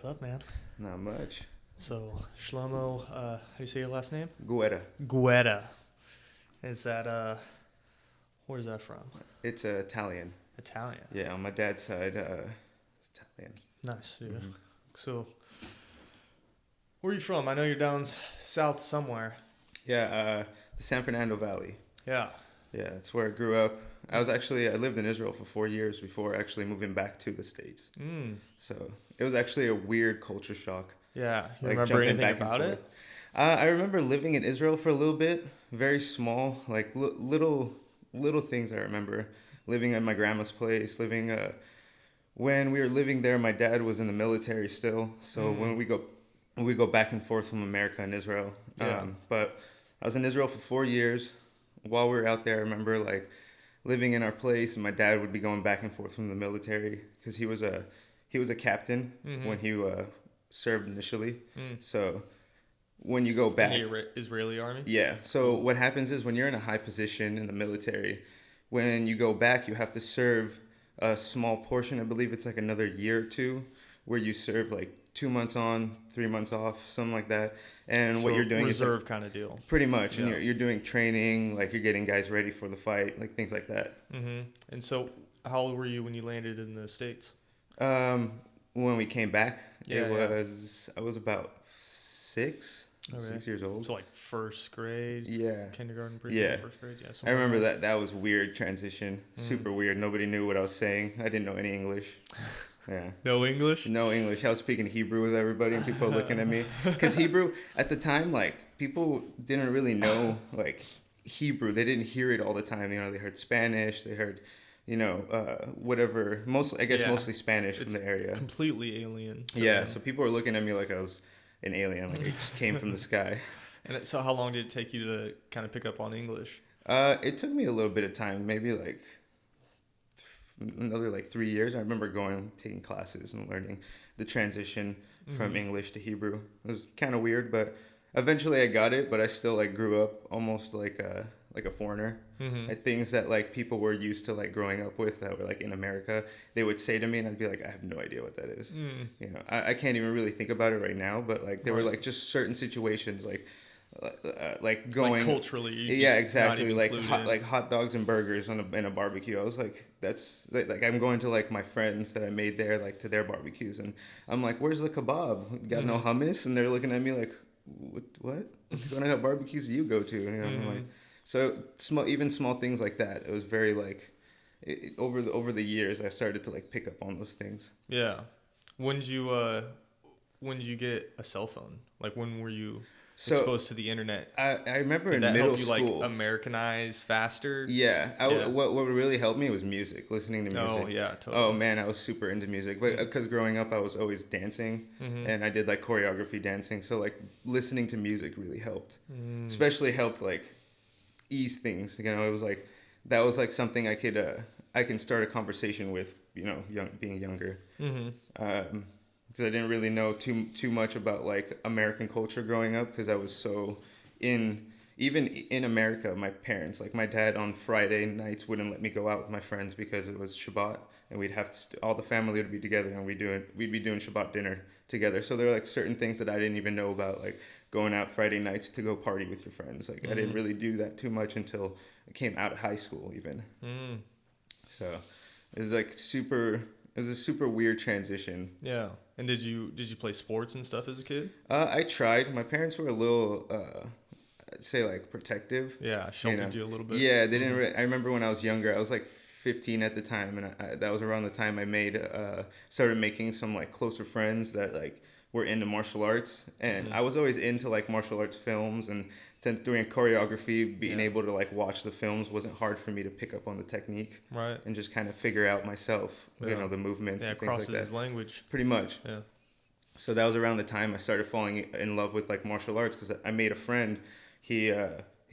What's up, man? Not much. So, Shlomo, how do you say your last name? Guetta. Guetta. Is that, where's that from? It's Italian. Italian. Yeah, on my dad's side, it's Italian. Nice, dude. Mm-hmm. So, where are you from? I know you're down south somewhere. Yeah, the San Fernando Valley. Yeah. Yeah, that's where I grew up. I lived in Israel for 4 years before actually moving back to the States. So it was actually a weird culture shock. Yeah. You Like remember jumping anything back and about forth. it? I remember living in Israel for a little bit, very small, like little things I remember. Living at my grandma's place, when we were living there, my dad was in the military still. So when we go back and forth from America and Israel. Yeah. But I was in Israel for 4 years. While we were out there, I remember like living in our place, and my dad would be going back and forth from the military because he was a captain when he served initially. So when you go back, In the Israeli army? yeah. So what happens is when you're in a high position in the military, when you go back, you have to serve a small portion. I believe it's like another year or two, where you serve like 2 months on, 3 months off, something like that. And So what you're doing is reserve kind of deal. pretty much, and Yeah. you're doing training, like you're getting guys ready for the fight, like things like that. And so, how old were you when you landed in the States? When we came back, Yeah, I was about 6 years old. So, like first grade? Yeah. Kindergarten, Yeah. first grade? Yeah. I somewhere remember around. that was weird transition, super weird. Nobody knew what I was saying. I didn't know any English. Yeah. No English? No English. I was speaking Hebrew with everybody, and people were looking at me. Because Hebrew, at the time, like, people didn't really know, like, Hebrew. They didn't hear it all the time. You know, they heard Spanish. They heard, whatever. Mostly Spanish from the area. Completely alien. Yeah, so people were looking at me like I was an alien, like I just came from the sky. So how long did it take you to kind of pick up on English? It took me a little bit of time, maybe like another like 3 years. I remember taking classes and learning the transition from English to Hebrew. It was kind of weird, but eventually I got it. But I still like grew up almost like a foreigner. Like things that like people were used to like growing up with that were like in America, they would say to me, and I'd be like, I have no idea what that is. You know, I can't even really think about it right now. But like there were like just certain situations like going like culturally. Yeah, exactly. Like included. hot dogs and burgers in a barbecue. I was like, that's like I'm going to like my friends that I made there, like to their barbecues, and I'm like, where's the kebab? You got no hummus? And they're looking at me like, what? What kind of barbecues do you go to? And I'm like, so even small things like that. It was very like over the years I started to like pick up on those things. Yeah. When did you get a cell phone? Like when were you exposed to the internet? I remember Did in that middle help you school. like Americanize faster? Yeah, what really helped me was music, listening to music. Oh yeah, totally. Oh man, I was super into music, but because growing up I was always dancing, and I did like choreography dancing, so like listening to music really helped. Especially helped like ease things. You know, it was like that was like something I can start a conversation with. You know, being younger. Because I didn't really know too much about like American culture growing up, because I was so even in America, my parents, like my dad on Friday nights wouldn't let me go out with my friends because it was Shabbat, and we'd have to all the family would be together, and we'd be doing Shabbat dinner together. So there were like certain things that I didn't even know about, like going out Friday nights to go party with your friends. Like I didn't really do that too much until I came out of high school even. So it was like it was a super weird transition. Yeah. And did you play sports and stuff as a kid? I tried. My parents were a little, I'd say like protective. Yeah, sheltered you a little bit. Yeah, they didn't. I remember when I was younger, I was like 15 at the time, and that was around the time I started making some like closer friends that like were into martial arts, and I was always into like martial arts films, and since doing choreography, being able to like watch the films wasn't hard for me to pick up on the technique, right, and just kind of figure out myself, you know, the movements, yeah, and things like that. crosses language, pretty much. Yeah. So that was around the time I started falling in love with like martial arts, because I made a friend. He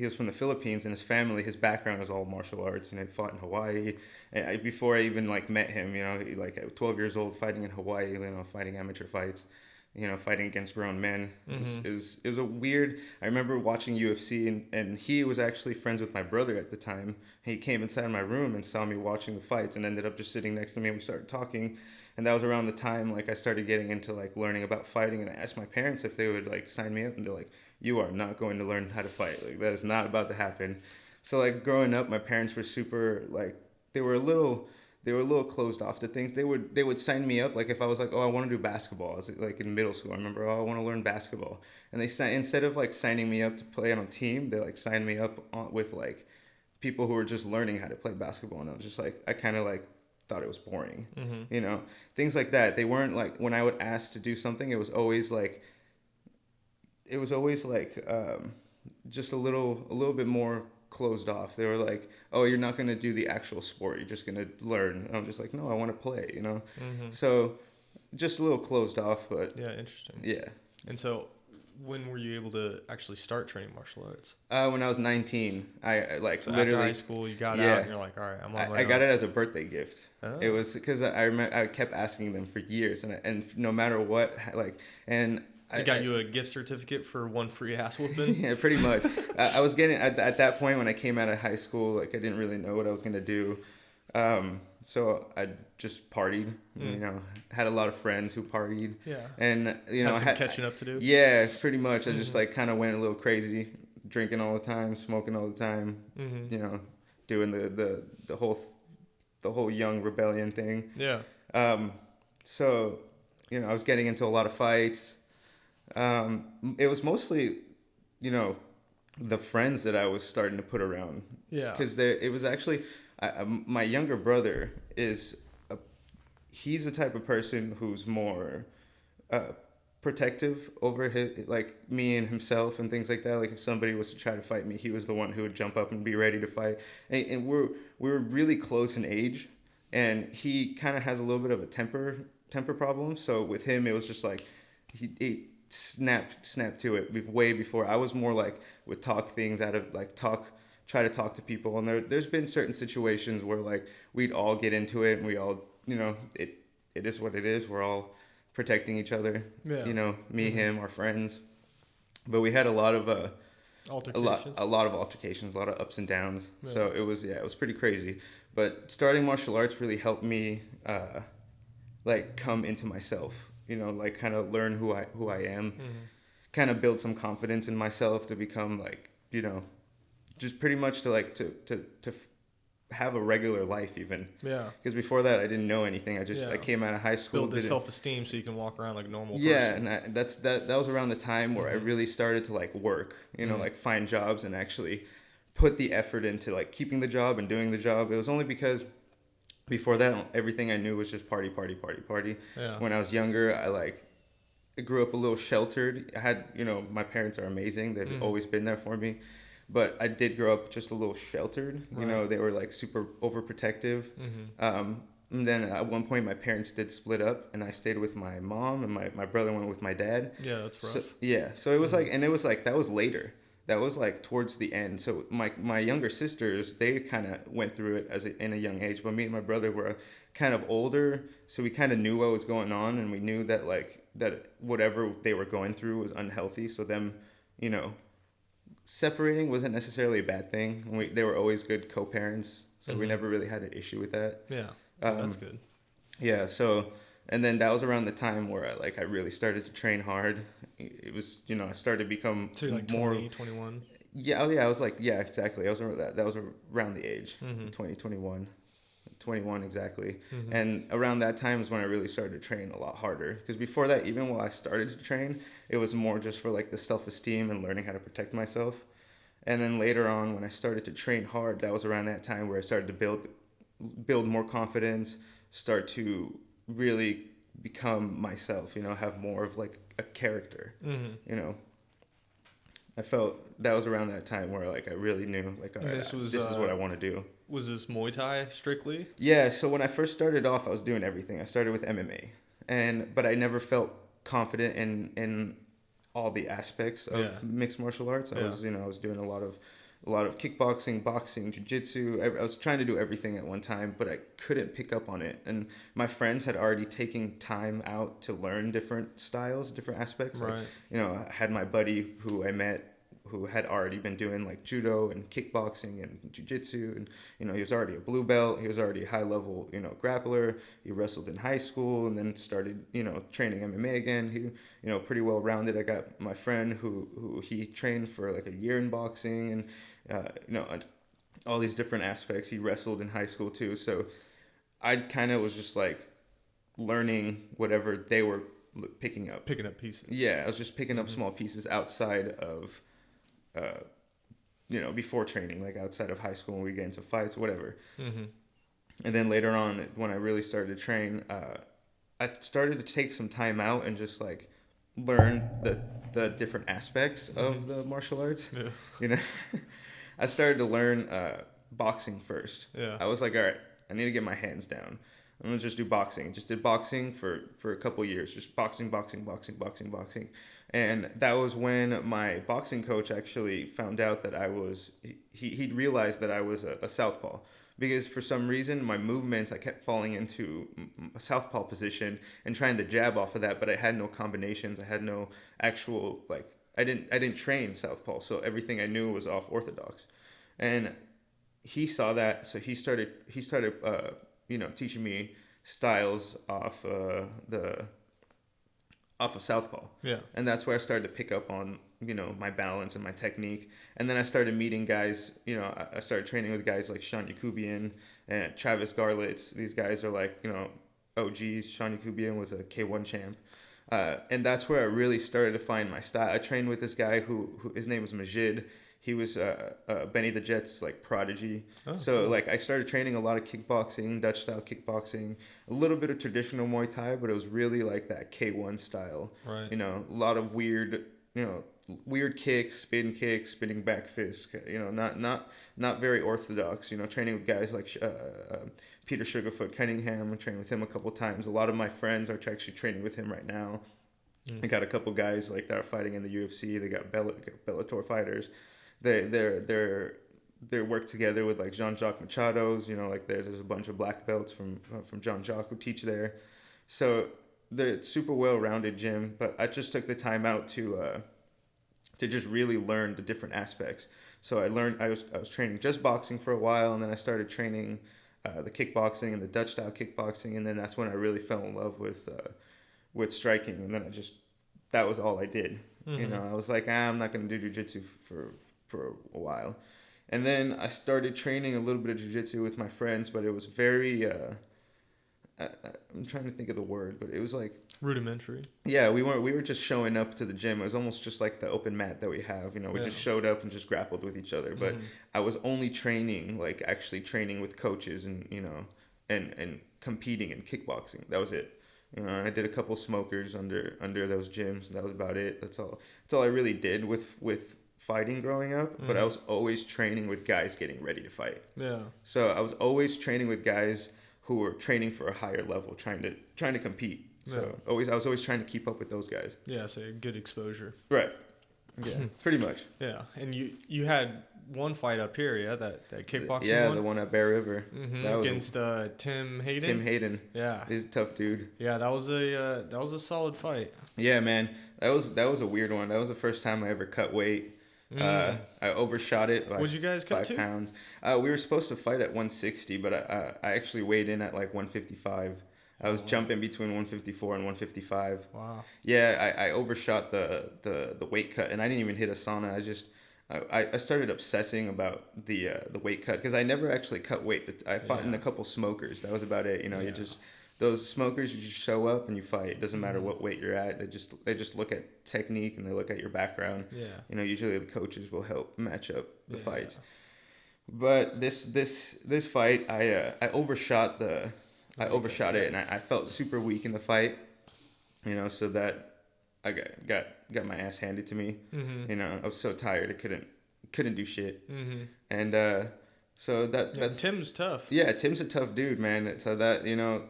was from the Philippines, and his background was all martial arts, and he fought in Hawaii. And before I even like met him, you know, like 12 years old, fighting in Hawaii, you know, fighting amateur fights. fighting against grown men. Mm-hmm. It was a weird. I remember watching UFC, and he was actually friends with my brother at the time. He came inside my room and saw me watching the fights, and ended up just sitting next to me, and we started talking. And that was around the time like I started getting into like learning about fighting, and I asked my parents if they would like sign me up, and they're like, "You are not going to learn how to fight. Like that is not about to happen." So like growing up, my parents were super like they were a little closed off to things. They would sign me up like if I was like, oh, I want to do basketball. I was like in middle school. I remember, oh, I want to learn basketball, and instead of like signing me up to play on a team, they like signed me up with like people who were just learning how to play basketball, and I was just like, I kind of like thought it was boring, things like that. They weren't like when I would ask to do something, it was always like just a little bit more closed off. They were like, "Oh, you're not going to do the actual sport. You're just going to learn." And I'm just like, "No, I want to play." So just a little closed off, but yeah, interesting. Yeah. And so, when were you able to actually start training martial arts? When I was 19, I like so literally after high school. You got out, and you're like, "All right, I'm on my own." I got it as a birthday gift. Oh. It was because I remember I kept asking them for years, and no matter what, like, and I got you a gift certificate for one free ass whooping. Yeah, pretty much. I was getting at that point when I came out of high school, like I didn't really know what I was gonna do, so I just partied. Had a lot of friends who partied. Yeah. And had some catching up to do. Yeah, pretty much. I just like kind of went a little crazy, drinking all the time, smoking all the time. Doing the whole young rebellion thing. Yeah. So I was getting into a lot of fights. It was mostly, the friends that I was starting to put around. Yeah. Because it was actually, my younger brother he's the type of person who's more protective over like me and himself and things like that. Like if somebody was to try to fight me, he was the one who would jump up and be ready to fight. And we were really close in age, and he kind of has a little bit of a temper problem. So with him, it was just like he snap to it way before. I was more like would talk things out of like try to talk to people, and there's been certain situations where like we'd all get into it, and we all it is what it is. We're all protecting each other. Yeah. Me, him, our friends, but we had a lot of altercations. a lot of altercations, a lot of ups and downs. Yeah. So it was pretty crazy. But starting martial arts really helped me like come into myself. Like kind of learn who I am, kind of build some confidence in myself to become like, just pretty much to like to have a regular life even. Yeah. Because before that I didn't know anything. I came out of high school. Build the self-esteem so you can walk around like a normal person. Yeah, and that was around the time where I really started to like work, like find jobs and actually put the effort into like keeping the job and doing the job. It was only because before that, everything I knew was just party. Yeah. When I was younger, I grew up a little sheltered. I had, my parents are amazing. They've always been there for me. But I did grow up just a little sheltered. Right. They were like super overprotective. And then at one point, my parents did split up, and I stayed with my mom, and my brother went with my dad. Yeah, that's rough. So it was that was later. That was like towards the end. So my younger sisters, they kind of went through it in a young age, but me and my brother were kind of older, so we kind of knew what was going on, and we knew that that whatever they were going through was unhealthy. So them, separating wasn't necessarily a bad thing. They were always good co-parents, so we never really had an issue with that. Yeah, that's good. Yeah, so. And then that was around the time where I really started to train hard. It was, I started to become so you're like more 20, 21? Yeah, I was like, yeah, exactly. I was around that was around the age, 21 exactly. And around that time is when I really started to train a lot harder. Because before that, even while I started to train, it was more just for like the self-esteem and learning how to protect myself. And then later on, when I started to train hard, that was around that time where I started to build more confidence, start to really become myself, have more of like a character. I felt that was around that time where like I really knew like this is what I want to do. Was this Muay Thai strictly? Yeah, so when I first started off, I was doing everything. I started with MMA, but I never felt confident in all the aspects of mixed martial arts. I was doing a lot of a lot of kickboxing, boxing, jiu-jitsu. I was trying to do everything at one time, but I couldn't pick up on it. And my friends had already taken time out to learn different styles, different aspects. Right. Like, you know, I had my buddy who I met who had already been doing like judo and kickboxing and jiu-jitsu, and you know, he was already a blue belt, he was already a high level, you know, grappler. He wrestled in high school and then started, you know, training MMA again. He, you know, pretty well rounded. I got my friend who he trained for like a year in boxing, and you know, all these different aspects. He wrestled in high school too, so I kind of was just like learning whatever they were picking up pieces. Yeah, I was just picking up small pieces outside of you know, before training, like outside of high school when we get into fights, whatever. And then later on, when I really started to train, I started to take some time out and just like learn the different aspects of the martial arts. Yeah. You know, I started to learn boxing first. Yeah. I was like, all right, I need to get my hands down. I'm gonna just do boxing. Just did boxing for a couple of years, just boxing. And that was when my boxing coach actually found out that he'd realized that I was a southpaw, because for some reason my movements, I kept falling into a southpaw position and trying to jab off of that, but I had no combinations. I had no actual, like, I didn't train southpaw, so everything I knew was off orthodox. And he saw that, so he started you know, teaching me styles off of southpaw. Yeah. And that's where I started to pick up on, you know, my balance and my technique. And then I started meeting guys, you know, I started training with guys like Sean Yakubian and Travis Garlitz. These guys are like, you know, OGs. Sean Yakubian was a K1 champ. And that's where I really started to find my style. I trained with this guy who his name was Majid. He was Benny the Jet's like prodigy. Oh, so cool. like I started training a lot of kickboxing, Dutch style kickboxing, a little bit of traditional Muay Thai, but it was really like that K1 style. Right. You know, a lot of weird kicks, spinning back fist. You know, not very orthodox. You know, training with guys like Peter Sugarfoot Cunningham. I trained with him a couple times. A lot of my friends are actually training with him right now. I got a couple guys like that are fighting in the UFC. They got Bellator fighters. They work together with like Jean-Jacques Machado's, you know, like there's a bunch of black belts from Jean-Jacques who teach there. So they're super well-rounded gym, but I just took the time out to just really learn the different aspects. So I was training just boxing for a while, and then I started training the kickboxing and the Dutch style kickboxing, and then that's when I really fell in love with striking, and then that was all I did. You know, I was like, I'm not going to do jiu-jitsu for a while. And then I started training a little bit of jiu-jitsu with my friends, but it was very I'm trying to think of the word, but it was like rudimentary. Yeah, we were just showing up to the gym. It was almost just like the open mat that we have. You know, we just showed up and just grappled with each other. But I was only training, like actually training with coaches, and you know, and competing in kickboxing. That was it. You know, I did a couple smokers under those gyms, and that was about it. That's all I really did with fighting growing up. But I was always training with guys getting ready to fight. Yeah. So I was always training with guys who were training for a higher level, trying to compete. So I was always trying to keep up with those guys. Yeah, so good exposure. Right. Yeah, pretty much. Yeah, and you had one fight up here, yeah, that kickboxing yeah, one? the one at Bear River. Against Tim Hayden. Tim Hayden. Yeah, he's a tough dude. Yeah, that was a solid fight. Yeah, man, that was a weird one. That was the first time I ever cut weight. I overshot it by What'd you guys cut 5 pounds. We were supposed to fight at 160, but I actually weighed in at like 155. I was jumping between 154 and 155. Wow. Yeah, I overshot the weight cut, and I didn't even hit a sauna. I started obsessing about the weight cut, because I never actually cut weight. I fought in a couple smokers. That was about it. You know, you just those smokers, you just show up and you fight. It doesn't matter what weight you're at. They just look at technique and they look at your background. Yeah. You know, usually the coaches will help match up the fights. But this fight, I overshot it, and I felt super weak in the fight. You know, so that I got my ass handed to me. You know, I was so tired, I couldn't do shit. And so that's Tim's tough. Yeah, Tim's a tough dude, man. So that, you know,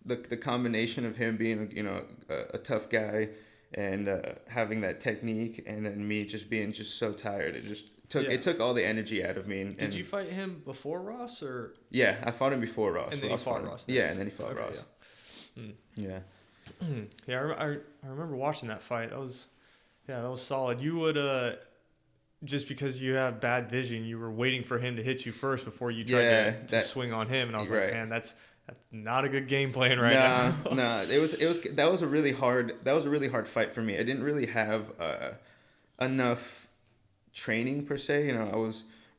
the combination of him being, you know, a tough guy and having that technique, and then me just being just so tired, It took all the energy out of me. And did you fight him before Ross or? Yeah, I fought him before Ross. And then Ross he fought Ross. Yeah, and then he fought Ross. Yeah. Yeah. Yeah, I remember watching that fight. That was solid. You would just because you have bad vision, you were waiting for him to hit you first before you tried to swing on him, and I was like, man, that's not a good game plan now. No, that was a really hard fight for me. I didn't really have enough training per se.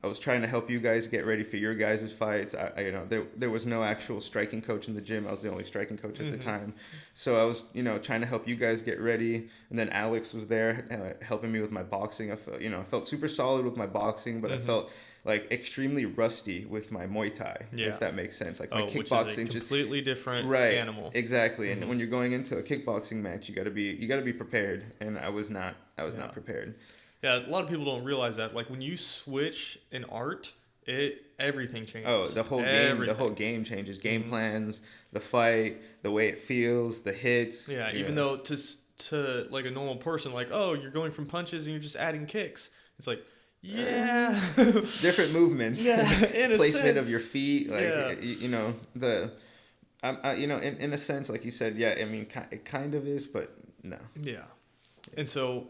I was trying to help you guys get ready for your guys' fights. There was no actual striking coach in the gym. I was the only striking coach at the time. So I was, trying to help you guys get ready. And then Alex was there helping me with my boxing. I felt super solid with my boxing, but I felt like extremely rusty with my Muay Thai, if that makes sense. Like my kickboxing, which is a completely different animal. Exactly. And when you're going into a kickboxing match, you gotta be prepared. And I was not prepared. Yeah, a lot of people don't realize that. Like when you switch an art, everything changes. Oh, the whole game changes. Game plans, the fight, the way it feels, the hits. Yeah, even though to like a normal person, like, oh, you're going from punches and you're just adding kicks. It's like, yeah, different movements. Yeah, in a placement sense. Of your feet, like in a sense, like you said, yeah. I mean, it kind of is, but no. Yeah, and so.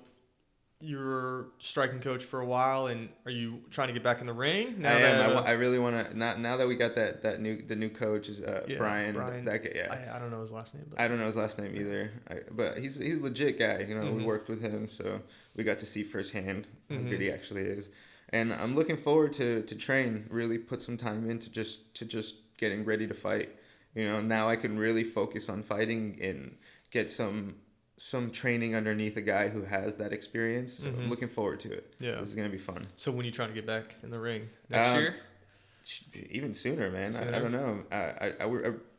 You're striking coach for a while, and are you trying to get back in the ring? I am. I really want to. Now that we got the new coach is Brian. That guy, yeah. I don't know his last name. But. I don't know his last name either. But he's a legit guy. We worked with him, so we got to see firsthand how good he actually is. And I'm looking forward to train. Really put some time into just getting ready to fight. Now I can really focus on fighting and get some training underneath a guy who has that experience. So I'm looking forward to it. Yeah. This is going to be fun. So when are you trying to get back in the ring? Next year? Even sooner, man. I don't know. I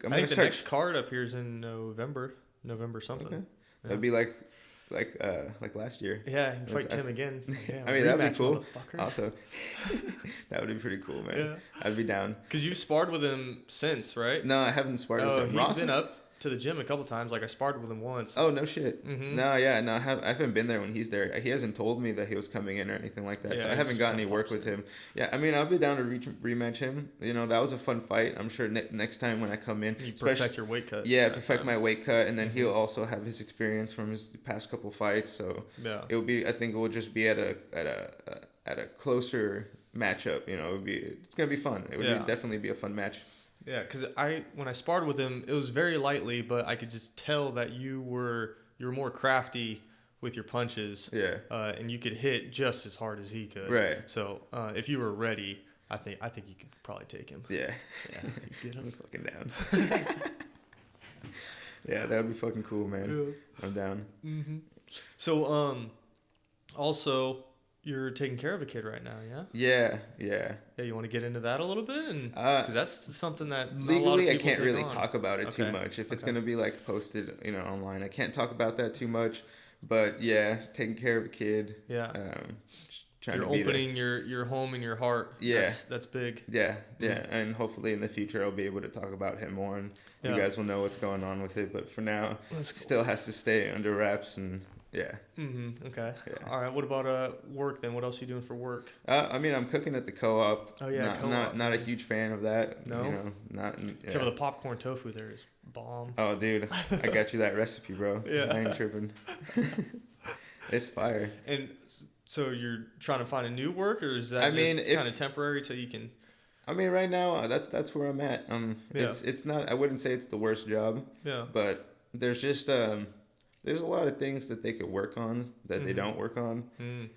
think the next card up here is in November something. Okay. Yeah. That'd be like last year. Yeah, you fight Tim again. Yeah, I mean, that'd be cool. Also, that would be pretty cool, man. Yeah. I'd be down. Because you've sparred with him since, right? No, I haven't sparred with him. He's been up to the gym a couple times. Like I sparred with him once. Oh, no shit. No, I haven't been there when he's there. He hasn't told me that he was coming in or anything like that. Yeah, so I haven't gotten any work with him. Yeah, I mean, I'll be down to rematch him. That was a fun fight. I'm sure next time when I come in, you perfect your weight cut. Yeah, perfect my weight cut, and then he'll also have his experience from his past couple fights. So it'll be. I think it will just be at a closer matchup. It's gonna be fun. It would definitely be a fun match. Yeah, because when I sparred with him, it was very lightly, but I could just tell that you were more crafty with your punches. Yeah. And you could hit just as hard as he could. Right. So if you were ready, I think you could probably take him. Yeah. Yeah. Get him. I'm fucking down. Yeah, that would be fucking cool, man. Yeah. I'm down. Mm-hmm. So also. You're taking care of a kid right now, yeah? Yeah. Yeah, you want to get into that a little bit? And because that's something that legally a lot of people I can't really on. talk about it too much. If it's going to be like posted, online, I can't talk about that too much. But yeah, taking care of a kid. Yeah. Trying You're to be opening your home and your heart. Yeah. That's big. Yeah. And hopefully in the future I'll be able to talk about him more and you guys will know what's going on with it. But for now, still has to stay under wraps and yeah. Mm-hmm. Okay. Yeah. All right. What about work then? What else are you doing for work? I mean, I'm cooking at the co-op. Oh yeah, not a huge fan of that. No. Not. Yeah. Except for the popcorn tofu there is bomb. Oh, dude, I got you that recipe, bro. Yeah. I ain't tripping. It's fire. And so you're trying to find a new work, or is that kind of temporary till you can? I mean, right now that's where I'm at. It's not. I wouldn't say it's the worst job. Yeah. But there's just there's a lot of things that they could work on that they don't work on,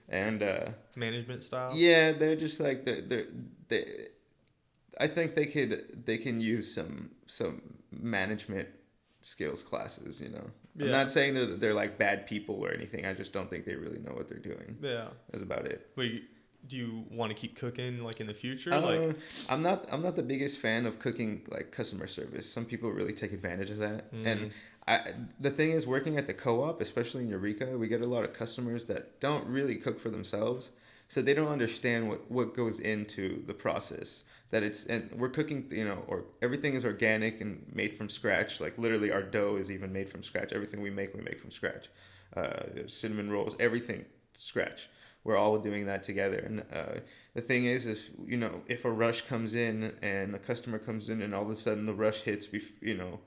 and management style. Yeah, they're just like they. I think they can use some management skills classes. Yeah. I'm not saying that they're like bad people or anything. I just don't think they really know what they're doing. Yeah, that's about it. Wait, do you want to keep cooking like in the future? I'm not the biggest fan of cooking like customer service. Some people really take advantage of that, and. The thing is, working at the co-op, especially in Eureka, we get a lot of customers that don't really cook for themselves, so they don't understand what goes into the process. And we're cooking, or everything is organic and made from scratch. Like literally, our dough is even made from scratch. Everything we make from scratch. Cinnamon rolls, everything scratch. we're all doing that together. And the thing is, if a rush comes in and a customer comes in and all of a sudden the rush hits,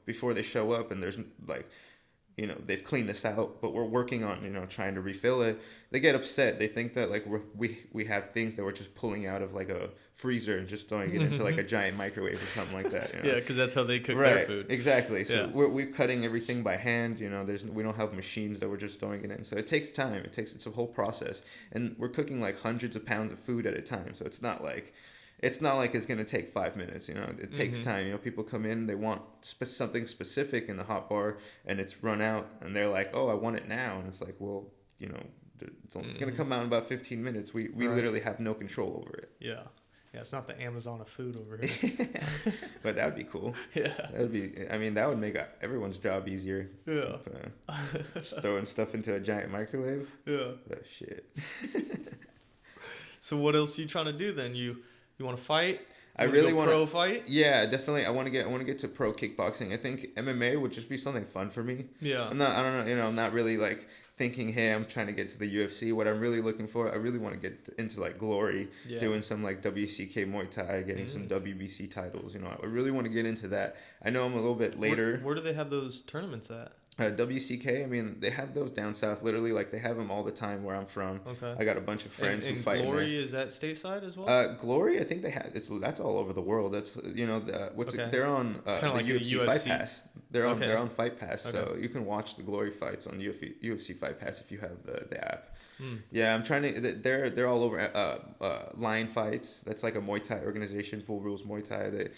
before they show up, and there's like, they've cleaned this out, but we're working on, trying to refill it. They get upset. They think that like we have things that we're just pulling out of like a freezer and just throwing it into like a giant microwave or something like that. Yeah, because that's how they cook their food. Exactly. So we're cutting everything by hand. We don't have machines that we're just throwing it in. So it takes time. It's a whole process, and we're cooking like hundreds of pounds of food at a time. So it's not like it's going to take 5 minutes. It takes time. People come in, they want something specific in the hot bar, and it's run out, and they're like, "Oh, I want it now," and it's like, well, it's going to come out in about 15 minutes. We literally have no control over it. Yeah. Yeah, it's not the Amazon of food over here. But that would be cool. Yeah. That would make everyone's job easier. Yeah. Just throwing stuff into a giant microwave. Yeah. That shit. So what else are you trying to do then? You want to fight? I really want to pro fight. Yeah, definitely. I want to get to pro kickboxing. I think MMA would just be something fun for me. Yeah. I don't know. I'm not really like thinking, hey, I'm trying to get to the UFC. What I'm really looking for, I really want to get into like Glory, doing some like WCK Muay Thai, getting some WBC titles. I really want to get into that. I know I'm a little bit later. Where do they have those tournaments at? WCK, they have those down south. Literally, like they have them all the time where I'm from. Okay. I got a bunch of friends who fight. Glory is that stateside as well? Glory, I think they have. That's all over the world. That's they're on it's kind of like UFC Fight Pass. They're on Fight Pass, so you can watch the Glory fights on UFC Fight Pass if you have the app. Yeah, I'm trying to. They're all over. Lion Fights. That's like a Muay Thai organization, Full Rules Muay Thai.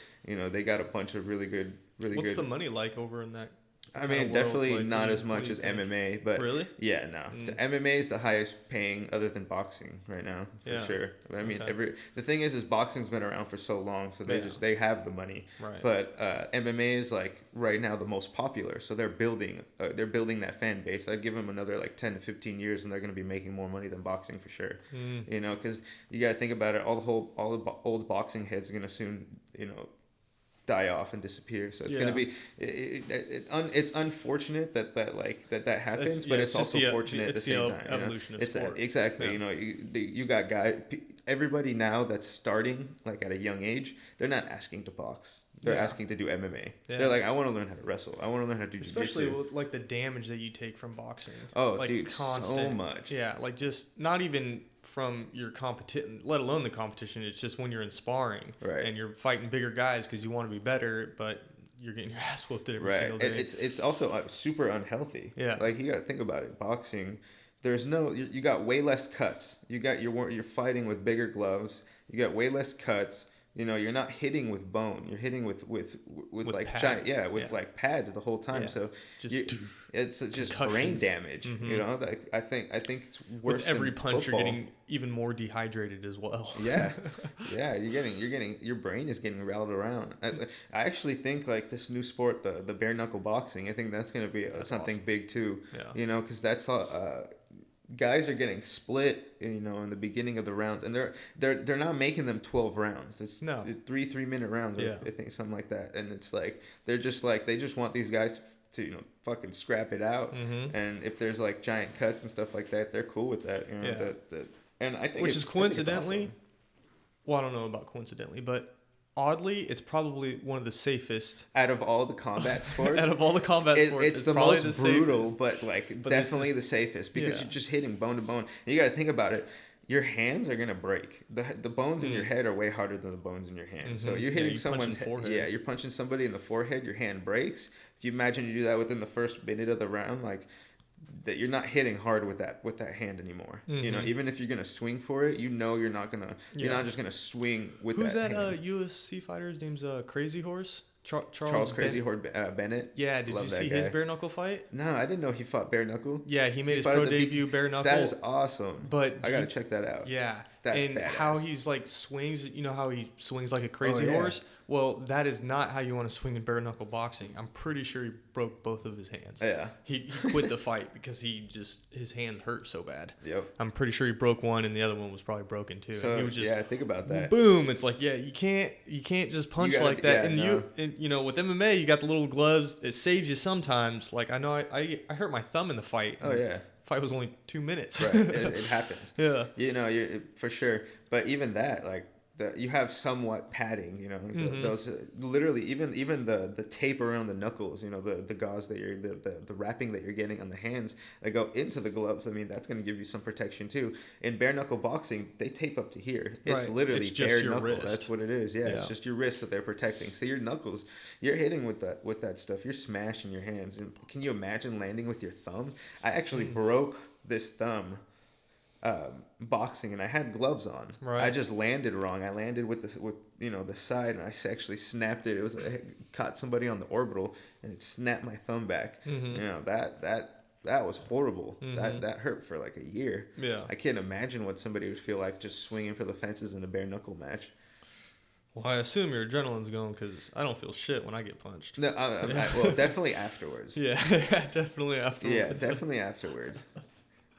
They got a bunch of really good. What's the money like over in that? Definitely not as much as MMA, but really, yeah, no. The MMA is the highest paying other than boxing right now, for sure. But the thing is boxing's been around for so long, so they have the money. Right. But MMA is like right now the most popular, so they're building that fan base. I'd give them another like 10 to 15 years, and they're going to be making more money than boxing for sure. Because you got to think about it. All the old boxing heads are going to soon, die off and disappear. So it's going to be it's unfortunate that happens, but it's also fortunate at the same time. Evolution of sport. Exactly. You got everybody now that's starting like at a young age, they're not asking to box. They're asking to do MMA. Yeah. They're like, I want to learn how to wrestle. I want to learn how to do jiu-jitsu. Especially with like the damage that you take from boxing. Oh, like, dude, constant. So much. Yeah, like just not even from your competition, let alone the competition. It's just when you're in sparring and you're fighting bigger guys because you want to be better, but you're getting your ass whooped every single day. And it's also super unhealthy. Yeah. Like you got to think about it. Boxing, you got way less cuts. You're fighting with bigger gloves. You got way less cuts. You're not hitting with bone. You're hitting with like pad. Like pads the whole time. Yeah. So it's just brain damage. Like I think it's worse. With every than punch, football. You're getting even more dehydrated as well. Yeah. Your brain is getting rattled around. I actually think like this new sport, the bare knuckle boxing. I think that's going to be something awesome. Big too. Yeah. Because that's how. Guys are getting split, in the beginning of the rounds, and they're not making them 12 rounds. It's 3-minute rounds, I think, something like that. And it's like they just want these guys to fucking scrap it out. And if there's like giant cuts and stuff like that, they're cool with that. And I think which is coincidentally, awesome. Well, I don't know about coincidentally, but. Oddly, it's probably one of the safest out of all the combat sports. It's the most brutal, but definitely the safest because you're just hitting bone to bone. And you got to think about it. Your hands are gonna break. The bones in your head are way harder than the bones in your hands. So you're hitting someone's head. Yeah, you're punching somebody in the forehead. Your hand breaks. If you imagine you do that within the first minute of the round, like. That you're not hitting hard with that hand anymore. Even if you're gonna swing for it, you're not just gonna swing with Who's that. Who's that UFC fighter? His name's Crazy Horse. Charles Crazy Horse Bennett. Yeah, did you see his bare knuckle fight? No, I didn't know he fought bare knuckle. Yeah, he made his pro debut bare knuckle. That is awesome. But I gotta check that out. Yeah, that's and badass. How he's like swings. You know how he swings like a crazy horse. Well, that is not how you want to swing in bare knuckle boxing. I'm pretty sure he broke both of his hands. Yeah. He quit the fight because his hands hurt so bad. Yep. I'm pretty sure he broke one and the other one was probably broken too. So and he was just, think about that. Boom! It's like you can't just punch like that. And with MMA you got the little gloves. It saves you sometimes. Like I know I hurt my thumb in the fight. Oh yeah. fight was only 2 minutes. Right. It happens. Yeah. You know, for sure. But even that, like, you have somewhat padding, you know, those literally even the tape around the knuckles, you know, the gauze that you're the wrapping that you're getting on the hands that go into the gloves. I mean, that's going to give you some protection too. In bare knuckle boxing, they tape up to here. It's literally bare knuckle. Wrist. That's what it is. Yeah, it's just your wrist that they're protecting. So your knuckles, you're hitting with that stuff. You're smashing your hands. And can you imagine landing with your thumb? I actually broke this thumb. Boxing, and I had gloves on. Right. I just landed wrong. I landed with the side, and I actually snapped it. I caught somebody on the orbital, and it snapped my thumb back. You know, that was horrible. That hurt for like a year. Yeah. I can't imagine what somebody would feel like just swinging for the fences in a bare knuckle match. Well, I assume your adrenaline's going because I don't feel shit when I get punched. No, well, definitely afterwards. Yeah, definitely afterwards. Yeah, definitely afterwards.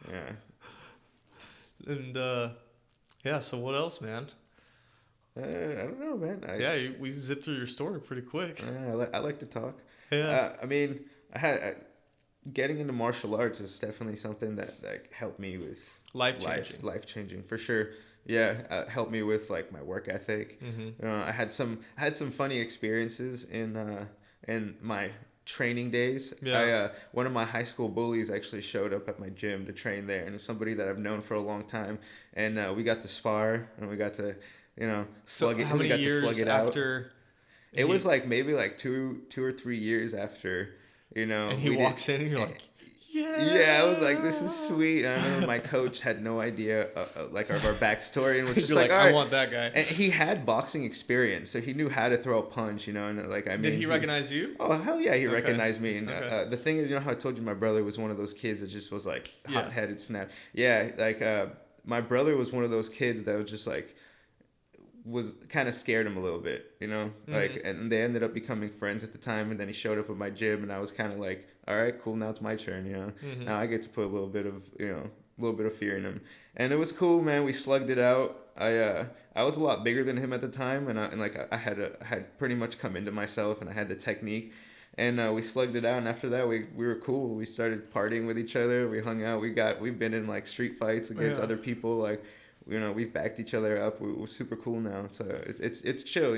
Yeah. And so what else, man? I don't know, man. We zipped through your story pretty quick. I like to talk. Yeah. I mean, getting into martial arts is definitely something that like helped me with life changing for sure. Yeah, helped me with like my work ethic. I had some funny experiences in my training days. One of my high school bullies actually showed up at my gym to train there, and it's somebody that I've known for a long time, and we got to spar, and we got to slug it. How many years after? It was like maybe like two or 3 years after, and he walks in and you're like, yeah, I was like, this is sweet. And I remember my coach had no idea like our backstory, and was just like, all right. I want that guy. And he had boxing experience, so he knew how to throw a punch, and like, I mean, did he recognize you? Oh hell yeah, he recognized me. And the thing is, how I told you my brother was one of those kids that just was like hot-headed snap. Yeah, like my brother was one of those kids that was just like, was kind of scared him a little bit, like, and they ended up becoming friends at the time, and then he showed up at my gym, and I was kind of like, all right, cool, now it's my turn, now I get to put a little bit of fear in him, and it was cool, man. We slugged it out. I was a lot bigger than him at the time, and I had pretty much come into myself, and I had the technique, and we slugged it out, and after that we were cool. We started partying with each other. We hung out. We've been in like street fights against other people, like, we've backed each other up. We're super cool now. So it's chill.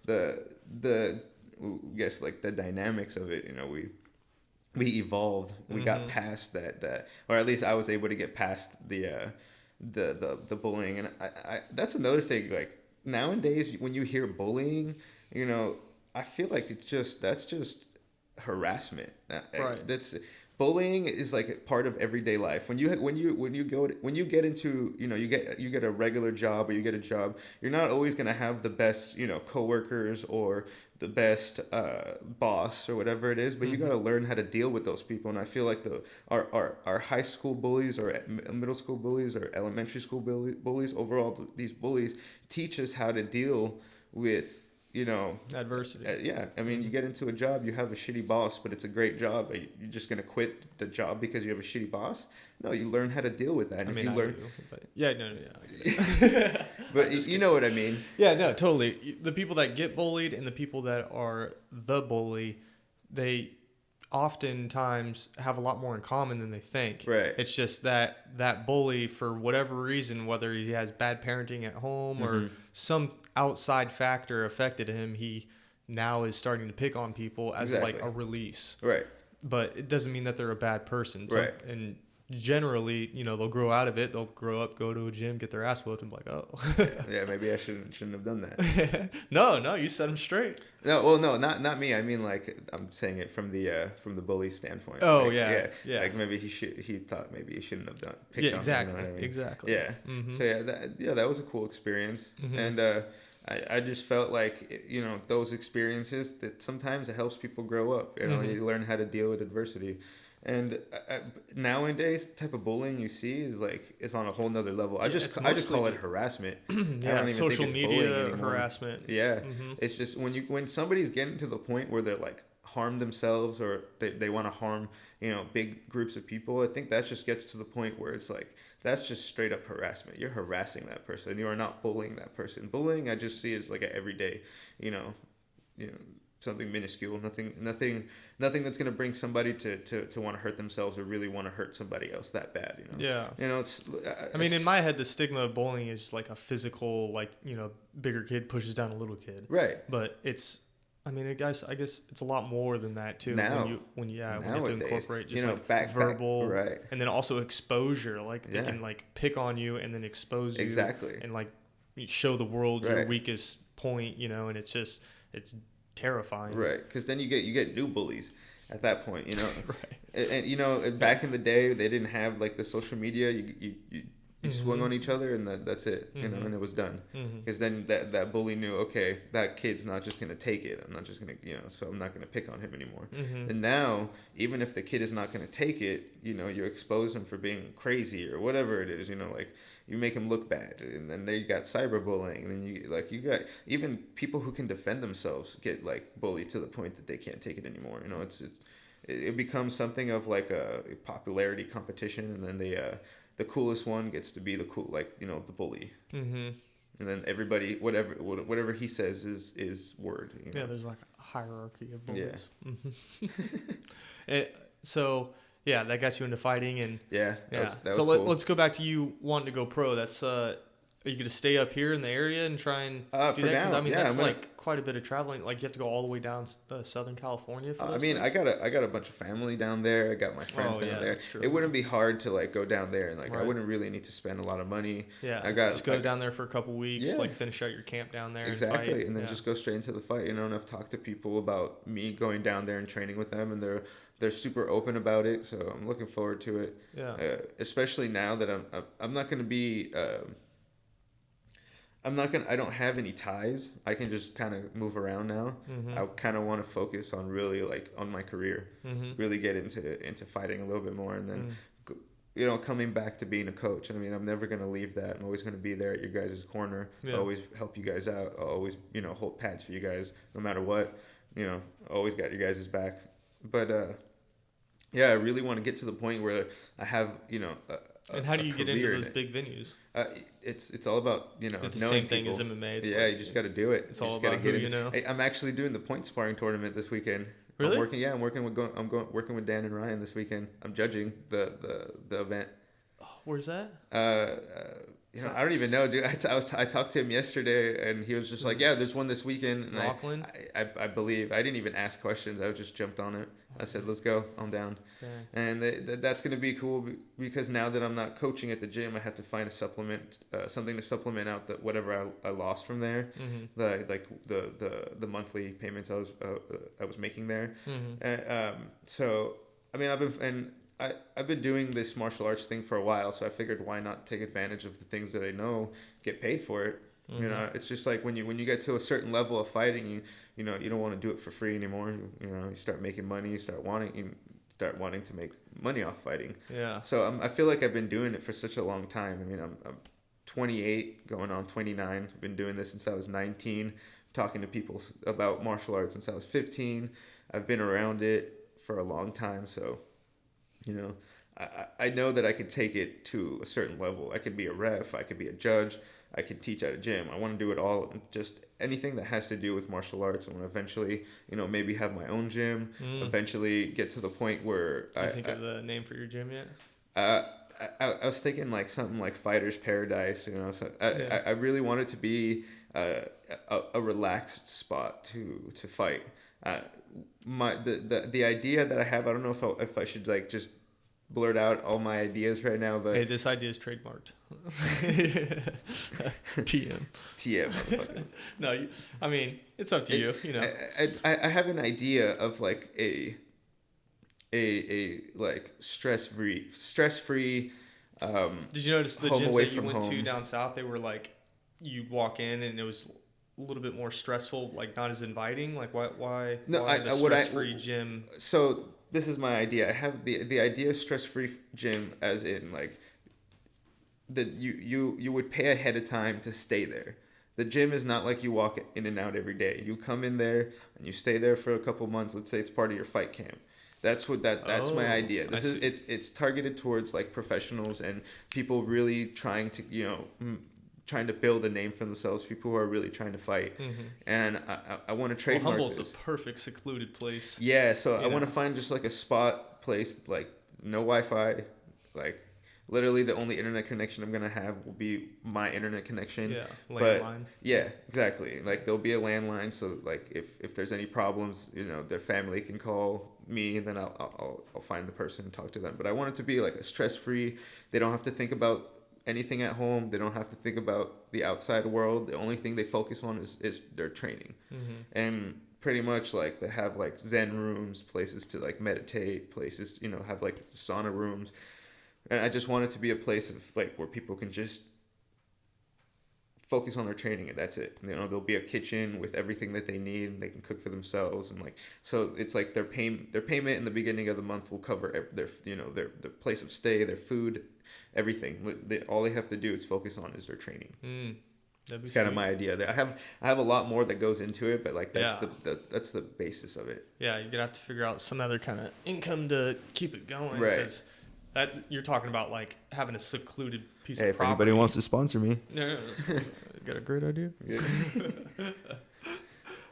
The I guess like the dynamics of it. We evolved. We got past that, or at least I was able to get past the bullying. And I that's another thing. Like nowadays, when you hear bullying, I feel like that's just harassment. Right. Bullying is like part of everyday life. When you get into you get a regular job, or you get a job, you're not always gonna have the best coworkers or the best boss or whatever it is, but you gotta learn how to deal with those people. And I feel like our high school bullies, or middle school bullies, or elementary school bullies, overall these bullies teach us how to deal with adversity. I mean, you get into a job, you have a shitty boss, but it's a great job. Are you just gonna quit the job because you have a shitty boss? No, you learn how to deal with that. I mean, I do, but you know what I mean? Yeah, no, totally. The people that get bullied and the people that are the bully, they oftentimes have a lot more in common than they think. Right. It's just that bully, for whatever reason, whether he has bad parenting at home or some outside factor affected him, he now is starting to pick on people as like a release. Right. But it doesn't mean that they're a bad person. Right. And generally, they'll grow out of it. They'll grow up, go to a gym, get their ass whooped, and be like, oh. Yeah, maybe I shouldn't have done that. No, you set them straight. No, not me. I mean, like, I'm saying it from the bully standpoint. Oh, like, yeah. Like maybe he thought maybe he shouldn't have picked on exactly. him, you know what I mean? Exactly. Yeah. So that was a cool experience, and I just felt like those experiences, that sometimes it helps people grow up. You learn how to deal with adversity. And nowadays, the type of bullying you see is on a whole nother level. I just call it harassment. Yeah, I don't even social think it's media harassment. Yeah, it's just when somebody's getting to the point where they're like harm themselves, or they want to harm big groups of people. I think that just gets to the point where it's like that's just straight up harassment. You're harassing that person. You are not bullying that person. Bullying, I just see as like an everyday, something minuscule, nothing that's gonna bring somebody to want to hurt themselves or really want to hurt somebody else that bad. Yeah. It's. I mean, in my head, the stigma of bullying is like a physical, like bigger kid pushes down a little kid. Right. But it's. I mean, I guess it's a lot more than that too. Now, when you have to incorporate just verbal, right, and then also exposure. Like they can like pick on you and then expose you exactly, and like show the world your weakest point. And it's terrifying. Right, because then you get new bullies at that point. Right. And back in the day, they didn't have like the social media. You swung on each other and that's it, and it was done. Because then that bully knew, okay, that kid's not just going to take it. I'm not just going to, so I'm not going to pick on him anymore. And now, even if the kid is not going to take it, you expose him for being crazy or whatever it is, like you make him look bad. And then you got cyberbullying. And then you got even people who can defend themselves get like bullied to the point that they can't take it anymore. It becomes something of like a popularity competition. And then the coolest one gets to be the bully. And then everybody, whatever he says is word. Yeah, there's like a hierarchy of bullies. Yeah. So yeah, that got you into fighting, and that was so cool. let's go back to you wanting to go pro. That's are you going to stay up here in the area and try and do that? Because I mean, that's like quite a bit of traveling. Like you have to go all the way down Southern California for those things? I got a bunch of family down there. I got my friends down there. It wouldn't be hard to like go down there, and I wouldn't really need to spend a lot of money. Yeah, just go down there for a couple weeks, like finish out your camp down there. Exactly, and fight. And then just go straight into the fight. And I've talked to people about me going down there and training with them, and they're super open about it. So I'm looking forward to it. Yeah, especially now that I'm not going to be. I don't have any ties. I can just kind of move around now. I kind of want to focus on really like on my career, really get into fighting a little bit more, and then coming back to being a coach. I mean, I'm never going to leave that. I'm always going to be there at your guys' corner. I'll always help you guys out. I'll always hold pads for you guys no matter what. Always got your guys' back. But I really want to get to the point where I have and how do you get into those big venues? It's all about it's the knowing same thing people. As MMA. You just got to do it. It's all about who you know. I'm actually doing the point sparring tournament this weekend. Really? I'm working with Dan and Ryan this weekend. I'm judging the event. Oh, where's that? I don't even know, dude. I talked to him yesterday, and he was just like, "Yeah, there's one this weekend." And Rockland? I believe I didn't even ask questions. I just jumped on it. I said, "Let's go. I'm down." Okay. And that's gonna be cool because now that I'm not coaching at the gym, I have to find a supplement, something to supplement out whatever I lost from there, the monthly payments I was making there. So I mean, I've been doing this martial arts thing for a while, so I figured why not take advantage of the things that I know, get paid for it. It's just like when you get to a certain level of fighting, you don't want to do it for free anymore. You start making money, you start wanting to make money off fighting. Yeah. So I feel like I've been doing it for such a long time. I mean, I'm 28, going on 29. I've been doing this since I was 19, talking to people about martial arts since I was 15. I've been around it for a long time, so. I know that I could take it to a certain level. I could be a ref. I could be a judge. I could teach at a gym. I want to do it all. Just anything that has to do with martial arts. I want to eventually, maybe have my own gym. Eventually get to the point where you think of the name for your gym yet? I was thinking like something like Fighter's Paradise. So I really want it to be a relaxed spot to fight. The idea that I have, I don't know if I should like just blurt out all my ideas right now, but hey, this idea is trademarked. TM. No, I mean it's up to you. I have an idea of like a like stress free. Did you notice the gyms that you went to down south? They were like, you walk in and it was a little bit more stressful, like not as inviting. Like why the stress-free gym? So this is my idea. I have the idea of stress-free gym as in like that you would pay ahead of time to stay there. The gym is not like you walk in and out every day. You come in there and you stay there for a couple months. Let's say it's part of your fight camp. That's my idea. It's targeted towards like professionals and people really trying to trying to build a name for themselves, people who are really trying to fight. And I want to trademark Humboldt's this. a perfect secluded place. Yeah, so I want to find just like a spot place, like no Wi-Fi, like literally the only internet connection I'm gonna have will be my internet connection. Yeah, landline. Yeah, exactly. Like there'll be a landline, so like if there's any problems, you know, their family can call me, and then I'll find the person and talk to them. But I want it to be like a stress-free. They don't have to think about anything at home. They don't have to think about the outside world. The only thing they focus on is their training. And pretty much like they have like Zen rooms, places to like meditate, places, you know, have like sauna rooms. And I just want it to be a place of like where people can just focus on their training, and that's it. You know, there'll be a kitchen with everything that they need, and they can cook for themselves, and like so it's like their payment in the beginning of the month will cover their, you know, their place of stay, their food, everything. All they have to do is focus on is their training. It's kind of my idea. I have a lot more that goes into it, but like that's that's the basis of it. Yeah, you're gonna have to figure out some other kind of income to keep it going, right? Because that you're talking about like having a secluded piece of property. If anybody wants to sponsor me, yeah, got a great idea. Yeah.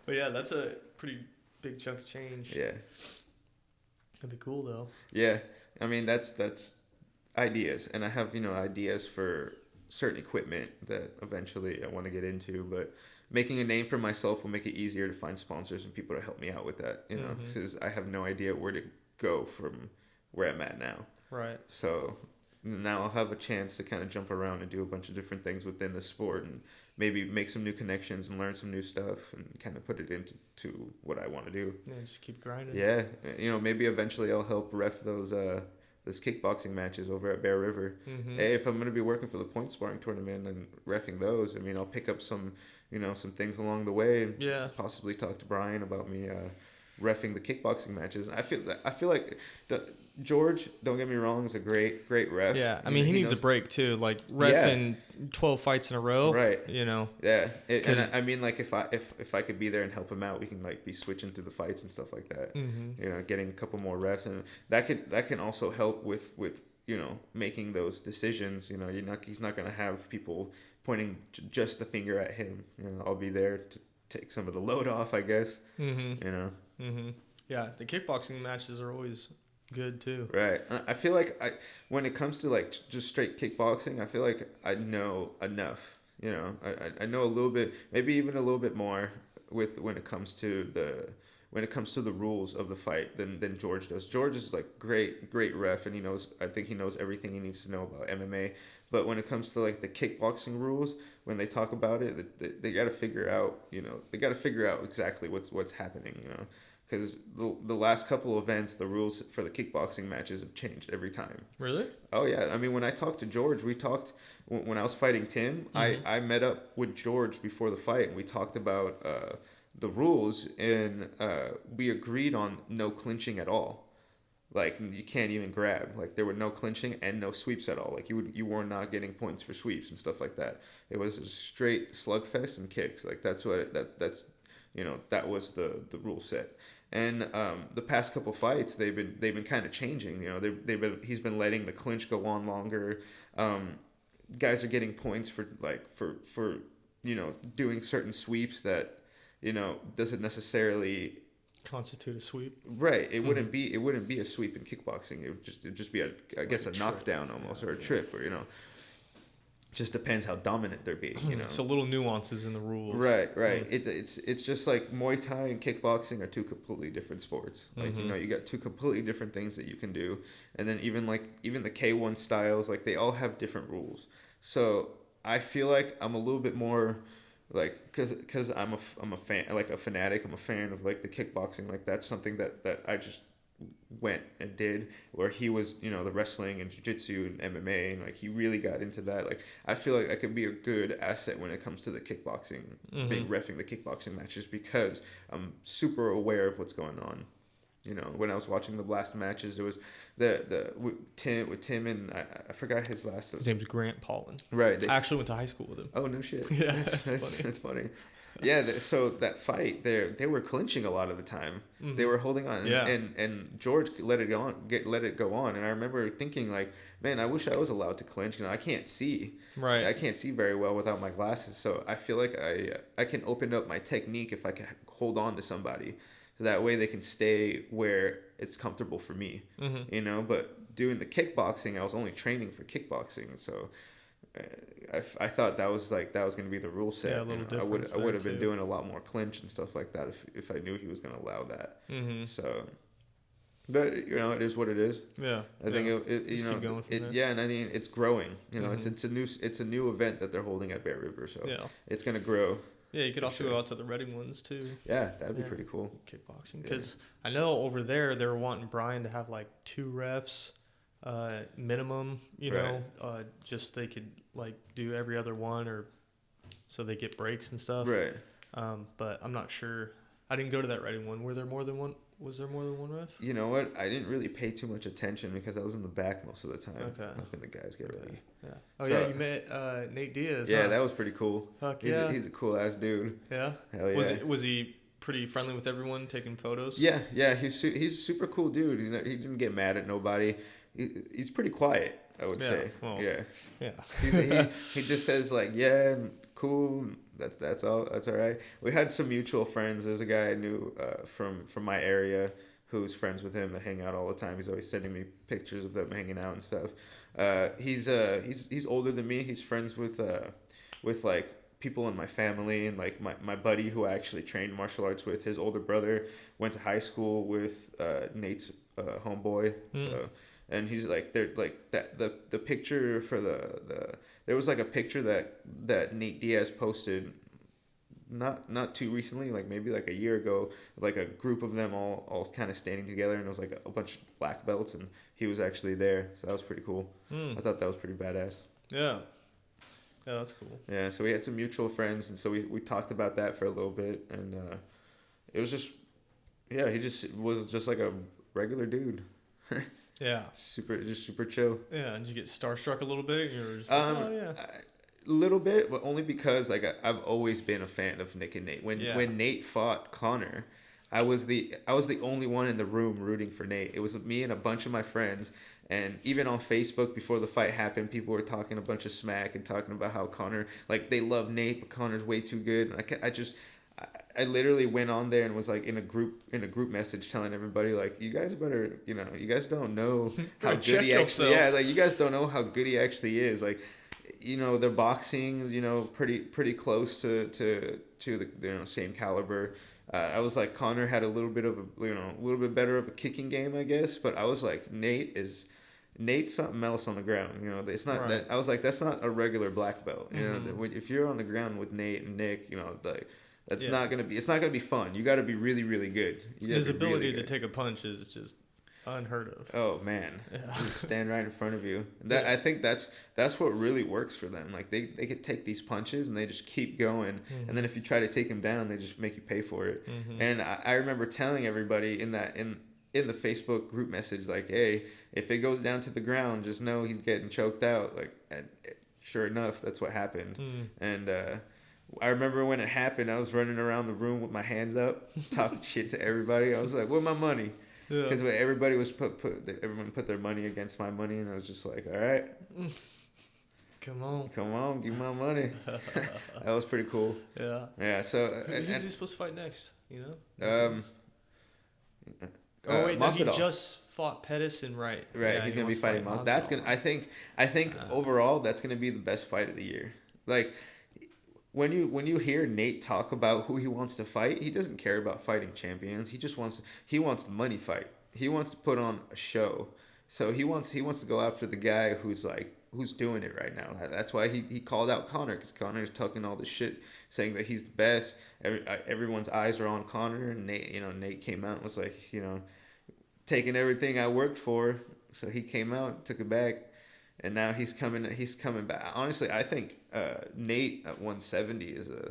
But yeah, that's a pretty big chunk of change. Yeah, that'd be cool though. Yeah, I mean that's ideas, and I have, you know, ideas for certain equipment that eventually I want to get into, but making a name for myself will make it easier to find sponsors and people to help me out with that, you know, because I have no idea where to go from where I'm at now. Right. So now I'll have a chance to kind of jump around and do a bunch of different things within the sport, and maybe make some new connections and learn some new stuff and kind of put it into what I want to do. Yeah, just keep grinding. Yeah, you know, maybe eventually I'll help ref those kickboxing matches over at Bear River. Hey, if I'm going to be working for the point sparring tournament and reffing those, I mean, I'll pick up some, you know, some things along the way, and possibly talk to Brian about me reffing the kickboxing matches. I feel like George, don't get me wrong, is a great ref. Yeah, I mean, he needs a break too. Like reffing 12 fights in a row, right? You know. Yeah, and I mean, like if I could be there and help him out, we can like be switching through the fights and stuff like that. You know, getting a couple more refs, and that can also help with you know, making those decisions. You know, he's not gonna have people pointing just the finger at him. You know, I'll be there to take some of the load off, I guess. You know. Yeah, the kickboxing matches are always good too. Right. I feel like when it comes to like just straight kickboxing, I feel like I know enough. You know, I know a little bit, maybe even a little bit more when it comes to the rules of the fight than George does. George is like great ref, and I think he knows everything he needs to know about MMA. But when it comes to like the kickboxing rules, when they talk about it, they got to figure out, you know, exactly what's happening, you know, because the last couple events, the rules for the kickboxing matches have changed every time. Really? Oh yeah. I mean, when I talked to George, when I was fighting Tim, I met up with George before the fight, and we talked about the rules, and we agreed on no clinching at all. Like, you can't even grab. Like, there were no clinching and no sweeps at all. Like, you were not getting points for sweeps and stuff like that. It was a straight slugfest and kicks. Like, that's you know, that was the rule set. And the past couple fights, they've been kind of changing. You know, he's been letting the clinch go on longer. Guys are getting points for you know, doing certain sweeps that, you know, doesn't necessarily constitute a sweep. Right. It wouldn't be a sweep in kickboxing. It would just be a knockdown almost, or a trip, or, you know, just depends how dominant they're being, you know. So little nuances in the rules. Right. It's just like Muay Thai and kickboxing are two completely different sports. Like, you know, you got two completely different things that you can do. And then even the K1 styles, like, they all have different rules. So I feel like I'm a little bit more like, cause I'm a fan, like a fanatic. I'm a fan of like the kickboxing. Like, that's something that I just went and did, where he was, you know, the wrestling and jiu-jitsu and MMA, and like he really got into that. Like, I feel like I could be a good asset when it comes to the kickboxing, being reffing the kickboxing matches, because I'm super aware of what's going on. You know, when I was watching the last matches, there was with Tim and I forgot his last name. His name's Grant Paulin. Right. I actually went to high school with him. Oh, no shit. Yeah, that's funny. That's funny. Yeah, so that fight, they were clinching a lot of the time. Mm-hmm. They were holding on, and George let it go on. And I remember thinking like, man, I wish I was allowed to clinch. I can't see. Right. I can't see very well without my glasses. So I feel like I can open up my technique if I can hold on to somebody. So that way they can stay where it's comfortable for me. Mm-hmm. But doing the kickboxing, I was only training for kickboxing, so I thought that was going to be the rule set. Yeah, a little difference. I would have been doing a lot more clinch and stuff like that if I knew he was going to allow that. Mm-hmm. So, but it is what it is. Yeah, I think and I mean it's growing. It's a new event that they're holding at Bear River, so it's going to grow. Yeah, you could also go out to the Reading ones too. Yeah, that'd be pretty cool. Kickboxing, because I know over there they were wanting Brian to have like 2 refs. Minimum, just they could like do every other one, or so they get breaks and stuff. Right. But I'm not sure. I didn't go to that Reading one. Was there more than one ref? You know what? I didn't really pay too much attention because I was in the back most of the time. Okay. Helping the guys get ready. Yeah. Oh, so, you met Nate Diaz. Yeah, that was pretty cool. Fuck he's a cool ass dude. Yeah. Hell yeah. Was he pretty friendly with everyone, taking photos? Yeah. He's a super cool dude. He didn't get mad at nobody. He's pretty quiet, I would say. Well, yeah. He just says like, yeah, cool. That's all right. We had some mutual friends. There's a guy I knew from my area who's friends with him that hang out all the time. He's always sending me pictures of them hanging out and stuff. He's older than me. He's friends with like people in my family, and like my buddy who I actually trained martial arts with. His older brother went to high school with Nate's homeboy. So. And he's like, they're like that. The picture for there was like a picture that Nate Diaz posted, not too recently, like maybe like a year ago, like a group of them all kind of standing together, and it was like a bunch of black belts, and he was actually there. So that was pretty cool. I thought that was pretty badass. Yeah, that's cool. Yeah, so we had some mutual friends, and so we talked about that for a little bit, and it was just, he just was just like a regular dude. Yeah. Super chill. Yeah, and you get starstruck a little bit? You're just like, oh, yeah. A little bit, but only because like I've always been a fan of Nick and Nate. When Nate fought Connor, I was the only one in the room rooting for Nate. It was me and a bunch of my friends, and even on Facebook before the fight happened, people were talking a bunch of smack and talking about how Connor, like, they love Nate, but Connor's way too good. And I literally went on there and was like in a group message telling everybody like, you guys better, you guys don't know how good he actually, like you guys don't know how good he actually is. Like, the boxing is, pretty close to the same caliber. I was like, Connor had a little bit of a little bit better of a kicking game, I guess, but I was like, Nate's something else on the ground. It's not that. I was like, that's not a regular black belt. If you're on the ground with Nate and Nick, like. It's not gonna be fun. You got to be really, really good. His ability to take a punch is just unheard of. Oh man, just stand right in front of you. I think that's what really works for them. Like they could take these punches and they just keep going, and then if you try to take him down, they just make you pay for it. And I remember telling everybody in the Facebook group message, like, hey, if it goes down to the ground, just know he's getting choked out. Like, and sure enough, that's what happened. And I remember when it happened, I was running around the room with my hands up, talking shit to everybody. I was like, "Where's my money?" Because everybody was everyone put their money against my money, and I was just like, "All right, come on, give me my money." That was pretty cool. Yeah. So who's he supposed to fight next? Masvidal. No, he just fought Pettis and Right, he's gonna be fighting Masvidal. That's gonna. I think overall that's gonna be the best fight of the year. Like. When you hear Nate talk about who he wants to fight, he doesn't care about fighting champions. He just wants the money fight. He wants to put on a show. So he wants to go after the guy who's doing it right now. That's why he called out Conor, because Conor's talking all this shit, saying that he's the best. Everyone's eyes are on Conor, and Nate came out and was like, taking everything I worked for. So he came out, took it back. And now he's coming back. Honestly, I think Nate at 170 is a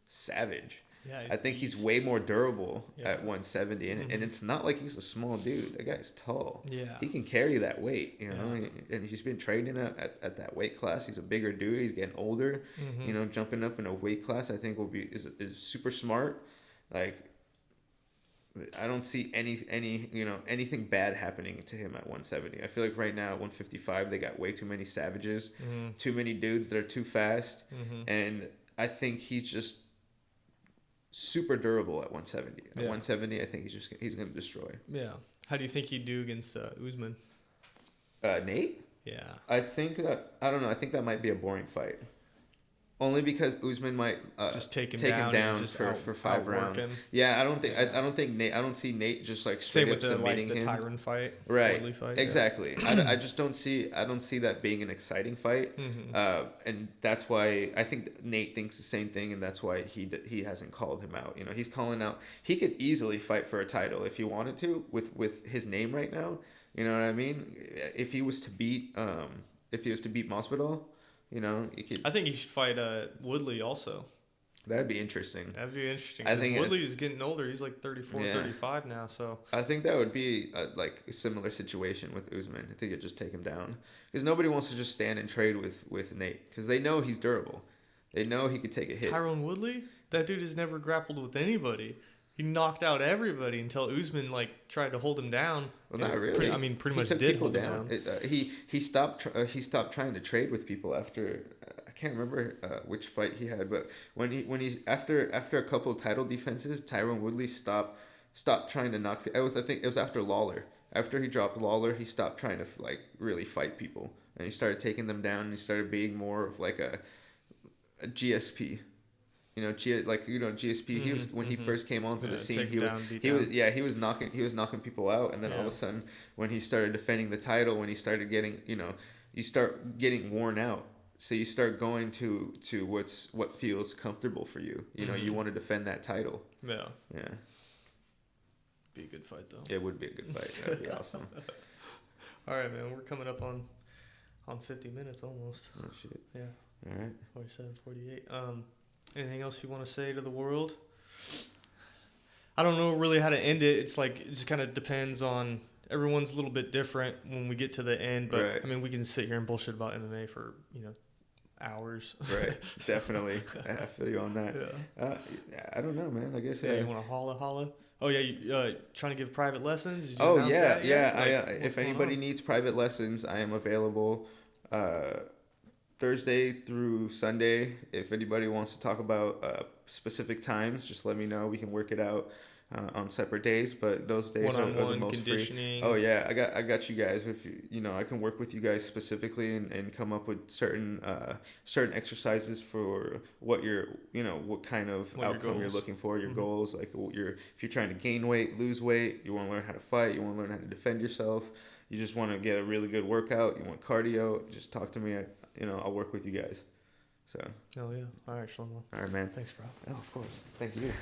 savage. Yeah, I think he's way more durable at 170, and it's not like he's a small dude. That guy's tall. Yeah, he can carry that weight, you know, and he's been training at that weight class. He's a bigger dude. He's getting older. You know, jumping up in a weight class, I think is super smart. Like, I don't see anything bad happening to him at 170. I feel like right now at 155 they got way too many savages, too many dudes that are too fast, and I think he's just super durable at 170. At 170, I think he's gonna destroy. Yeah. How do you think he'd do against Usman? Nate? Yeah. I don't know. I think that might be a boring fight. Only because Usman might just take him down for 5 rounds. Yeah, I don't think Nate. I don't see Nate just like straight up submitting him. The Tyron fight, right? Fight, exactly. I just don't see that being an exciting fight, and that's why I think Nate thinks the same thing, and that's why he hasn't called him out. You know, he's calling out. He could easily fight for a title if he wanted to with his name right now. You know what I mean? If he was to beat Masvidal. You know, I think he should fight Woodley also. That'd be interesting. I think Woodley is getting older. He's like 34, 35 now. So I think that would be like a similar situation with Usman. I think it'd just take him down because nobody wants to just stand and trade with Nate because they know he's durable. They know he could take a hit. Tyron Woodley, that dude has never grappled with anybody. He knocked out everybody until Usman tried to hold him down. Well, not really. Pretty much did hold him down. He stopped trying to trade with people after I can't remember which fight he had, but when he after a couple of title defenses, Tyron Woodley stopped trying to knock. I think it was after Lawler. After he dropped Lawler, he stopped trying to really fight people, and he started taking them down. And he started being more of like a GSP. You know, GSP. He was when he first came onto the scene. He was knocking people out, and then all of a sudden, when he started defending the title, when he started getting, you start getting worn out. So you start going to what feels comfortable for you. You know, you want to defend that title. Yeah. Yeah. Be a good fight though. It would be a good fight. That'd be awesome. All right, man. We're coming up on 50 minutes almost. Oh shit. Yeah. All right. 47, 48. Anything else you want to say to the world? I don't know really how to end it. It's like it just kind of depends on everyone's a little bit different when we get to the end. But right. I mean, we can sit here and bullshit about MMA for hours. Right. Definitely. I feel you on that. Yeah. I don't know, man. I guess. Yeah. You want to holla? Oh yeah. You trying to give private lessons? Did you announce that yet? If anybody needs private lessons, I am available. Thursday through Sunday. If anybody wants to talk about specific times, just let me know. We can work it out on separate days, but those days are the most conditioning. Free. Oh yeah, I got you guys. If I can work with you guys specifically and come up with certain exercises for what what kind of outcome you're looking for, your goals. Like if you're trying to gain weight, lose weight, you want to learn how to fight, you want to learn how to defend yourself, you just want to get a really good workout, you want cardio, just talk to me. I'll work with you guys. So. Oh yeah. All right, Shlomo. All right, man. Thanks, bro. Oh, of course. Thank you.